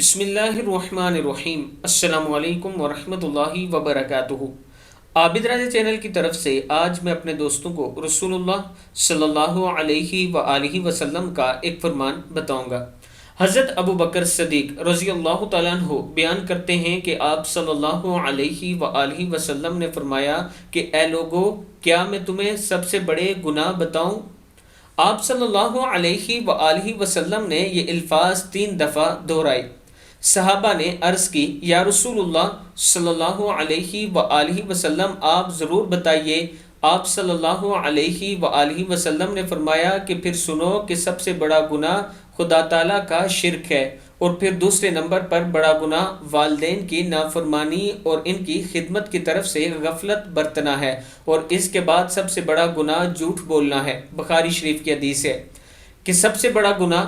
بسم اللہ الرحمن الرحیم۔ السلام علیکم ورحمۃ اللہ وبرکاتہ۔ عابد راجہ چینل کی طرف سے آج میں اپنے دوستوں کو رسول اللہ صلی اللہ علیہ وآلہ وسلم کا ایک فرمان بتاؤں گا۔ حضرت ابو بکر صدیق رضی اللہ تعالیٰ عنہ بیان کرتے ہیں کہ آپ صلی اللہ علیہ وآلہ وسلم نے فرمایا کہ اے لوگو، کیا میں تمہیں سب سے بڑے گناہ بتاؤں؟ آپ صلی اللہ علیہ وآلہ وسلم نے یہ الفاظ 3 دفعہ دہرائے۔ صحابہ نے عرض کی، یا رسول اللہ صلی اللہ علیہ وآلہ وسلم آپ ضرور بتائیے۔ آپ صلی اللہ علیہ وآلہ وسلم نے فرمایا کہ پھر سنو کہ سب سے بڑا گناہ خدا تعالیٰ کا شرک ہے، اور پھر دوسرے نمبر پر بڑا گناہ والدین کی نافرمانی اور ان کی خدمت کی طرف سے غفلت برتنا ہے، اور اس کے بعد سب سے بڑا گناہ جھوٹ بولنا ہے۔ بخاری شریف کی حدیث ہے کہ سب سے بڑا گناہ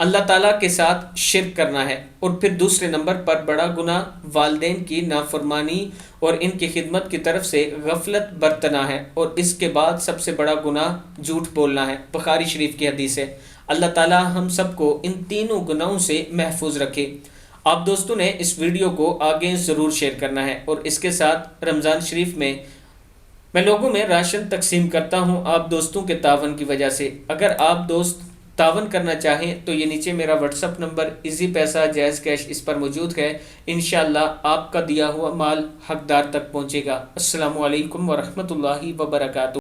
اللہ تعالیٰ کے ساتھ شرک کرنا ہے، اور پھر دوسرے نمبر پر بڑا گناہ والدین کی نافرمانی اور ان کی خدمت کی طرف سے غفلت برتنا ہے، اور اس کے بعد سب سے بڑا گناہ جھوٹ بولنا ہے۔ بخاری شریف کی حدیث ہے۔ اللہ تعالیٰ ہم سب کو ان تینوں گناہوں سے محفوظ رکھے۔ آپ دوستوں نے اس ویڈیو کو آگے ضرور شیئر کرنا ہے، اور اس کے ساتھ رمضان شریف میں لوگوں میں راشن تقسیم کرتا ہوں آپ دوستوں کے تعاون کی وجہ سے۔ اگر آپ دوست تعاون کرنا چاہیں تو یہ نیچے میرا واٹس ایپ نمبر ایزی پیسہ جائز کیش اس پر موجود ہے۔ انشاءاللہ آپ کا دیا ہوا مال حقدار تک پہنچے گا۔ السلام علیکم ورحمۃ اللہ وبرکاتہ۔